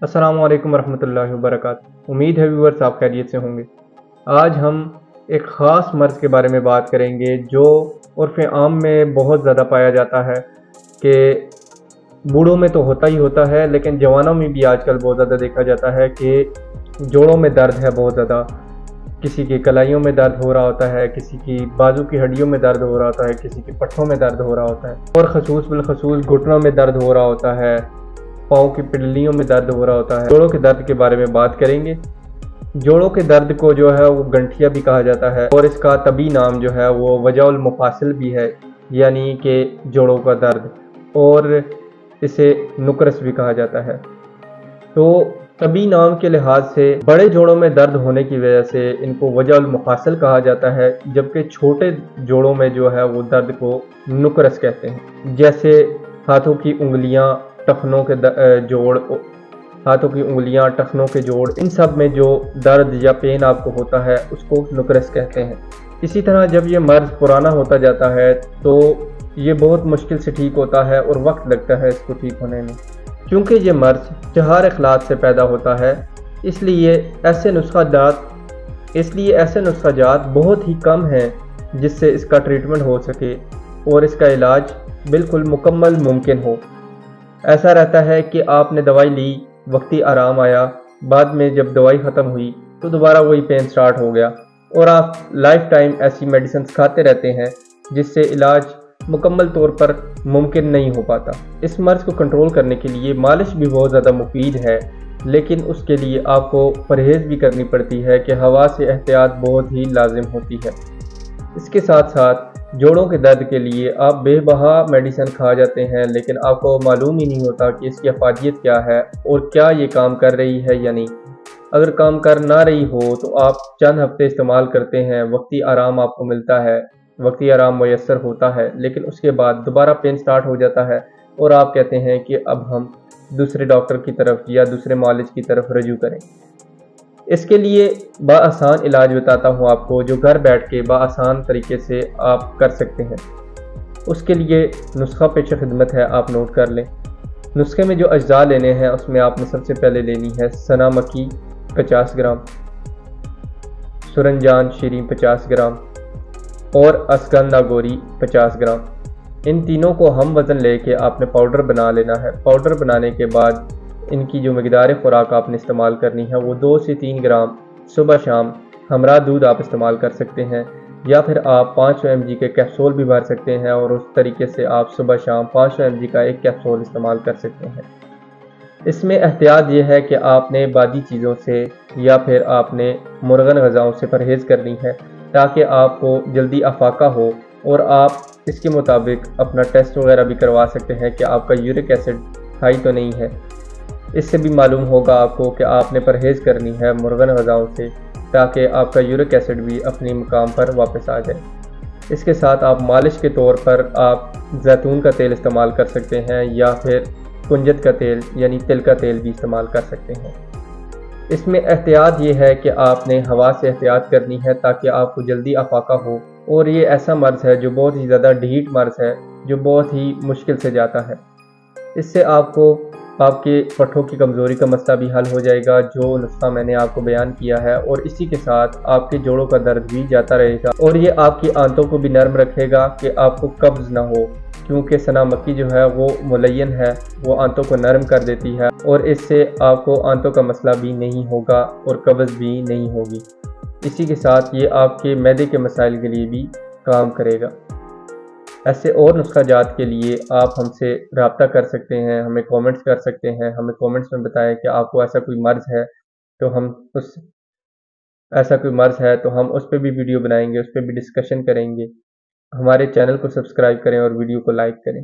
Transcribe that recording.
अस्सलाम वालेकुम रहमतुल्लाहि व बरकातुहू। उम्मीद है व्यूअर्स आप खैरियत से होंगे। आज हम एक ख़ास मर्ज़ के बारे में बात करेंगे जो उर्फ़ आम में बहुत ज़्यादा पाया जाता है कि बूढ़ों में तो होता ही होता है, लेकिन जवानों में भी आजकल बहुत ज़्यादा देखा जाता है कि जोड़ों में दर्द है बहुत ज़्यादा। किसी की कलाइयों में दर्द हो रहा होता है, किसी की बाजू की हड्डियों में दर्द हो रहा होता है, किसी की पट्ठों में दर्द हो रहा होता है और ख़ुसूस बिलख़ुसूस घुटनों में दर्द हो रहा होता है, पाँव की पिंडलियों में दर्द हो रहा होता है। जोड़ों के दर्द के बारे में बात करेंगे। जोड़ों के दर्द को जो है वो गंठिया भी कहा जाता है और इसका तबी नाम जो है वो वजउल मुफासिल भी है, यानी कि जोड़ों का दर्द, और इसे नुकरस भी कहा जाता है। तो तबी नाम के लिहाज से बड़े जोड़ों में दर्द होने की वजह से इनको वजउल मुफासिल कहा जाता है, जबकि छोटे जोड़ों में जो है वो दर्द को नुकरस कहते हैं। जैसे हाथों की उंगलियां, टखनों के जोड़, हाथों की उंगलियां, टखनों के जोड़, इन सब में जो दर्द या पेन आपको होता है उसको नुकरस कहते हैं। इसी तरह जब ये मर्ज़ पुराना होता जाता है तो ये बहुत मुश्किल से ठीक होता है और वक्त लगता है इसको ठीक होने में। क्योंकि ये मर्ज़ 4 अखलात से पैदा होता है, इसलिए ऐसे नुस्खा जात बहुत ही कम हैं जिससे इसका ट्रीटमेंट हो सके और इसका इलाज बिल्कुल मुकम्मल मुमकिन हो। ऐसा रहता है कि आपने दवाई ली, वक्ती आराम आया, बाद में जब दवाई ख़त्म हुई तो दोबारा वही पेन स्टार्ट हो गया और आप लाइफ टाइम ऐसी मेडिसिन खाते रहते हैं जिससे इलाज मुकम्मल तौर पर मुमकिन नहीं हो पाता। इस मर्ज़ को कंट्रोल करने के लिए मालिश भी बहुत ज़्यादा मुफीद है, लेकिन उसके लिए आपको परहेज़ भी करनी पड़ती है कि हवा से एहतियात बहुत ही लाजिम होती है। इसके साथ साथ जोड़ों के दर्द के लिए आप बेबहा मेडिसिन खा जाते हैं, लेकिन आपको मालूम ही नहीं होता कि इसकी अफादियत क्या है और क्या ये काम कर रही है या नहीं। अगर काम कर ना रही हो तो आप चंद हफ्ते इस्तेमाल करते हैं, वक्ती आराम आपको मिलता है, वक्ती आराम मुयस्सर होता है, लेकिन उसके बाद दोबारा पेन स्टार्ट हो जाता है और आप कहते हैं कि अब हम दूसरे डॉक्टर की तरफ या दूसरे मालिज की तरफ रजू करें। इसके लिए बाआसान इलाज बताता हूँ आपको, जो घर बैठ के बाआसान तरीके से आप कर सकते हैं। उसके लिए नुस्खा पेश खिदमत है, आप नोट कर लें। नुस्खे में जो अज्जा लेने हैं उसमें आपने सबसे पहले लेनी है सना मक्की 50 ग्राम, सुरनजान शीरी 50 ग्राम और असगंधा गोरी 50 ग्राम। इन तीनों को हम वज़न लेके आपने पाउडर बना लेना है। पाउडर बनाने के बाद इनकी जो मकदार खुराक आपने इस्तेमाल करनी है वो 2 से 3 ग्राम सुबह शाम हमरा दूध आप इस्तेमाल कर सकते हैं, या फिर आप 500 mg के कैप्सूल भी भर सकते हैं और उस तरीके से आप सुबह शाम 500 mg का एक कैप्सूल इस्तेमाल कर सकते हैं। इसमें एहतियात ये है कि आपने बादी चीज़ों से या फिर आपने मुर्गन ग़िज़ाओं से परहेज़ करनी है ताकि आपको जल्दी अफाका हो और आप इसके मुताबिक अपना टेस्ट वगैरह भी करवा सकते हैं कि आपका यूरिक एसिड हाई तो नहीं है। इससे भी मालूम होगा आपको कि आपने परहेज़ करनी है मुर्गन ग़िज़ाओं से ताकि आपका यूरिक एसिड भी अपनी मुकाम पर वापस आ जाए। इसके साथ आप मालिश के तौर पर आप जैतून का तेल इस्तेमाल कर सकते हैं या फिर कुंजत का तेल यानी तिल का तेल भी इस्तेमाल कर सकते हैं। इसमें एहतियात ये है कि आपने हवा से एहतियात करनी है ताकि आपको जल्दी अफाका हो, और ये ऐसा मर्ज़ है जो बहुत ही ज़्यादा ढीठ मर्ज़ है, जो बहुत ही मुश्किल से जाता है। इससे आपको आपके पट्ठों की कमज़ोरी का मसला भी हल हो जाएगा, जो नुस्खा मैंने आपको बयान किया है, और इसी के साथ आपके जोड़ों का दर्द भी जाता रहेगा और ये आपकी आंतों को भी नरम रखेगा कि आपको कब्ज़ ना हो, क्योंकि सना मक्की जो है वो मुलय्यन है, वो आंतों को नरम कर देती है और इससे आपको आंतों का मसला भी नहीं होगा और कब्ज़ भी नहीं होगी। इसी के साथ ये आपके मैदे के मसाइल के लिए भी काम करेगा। ऐसे और नुस्खा जात के लिए आप हमसे रब्ता कर सकते हैं, हमें कमेंट्स कर सकते हैं। हमें कमेंट्स में बताएं कि आपको ऐसा कोई मर्ज़ है तो हम उस पर भी वीडियो बनाएंगे, उस पर भी डिस्कशन करेंगे। हमारे चैनल को सब्सक्राइब करें और वीडियो को लाइक करें।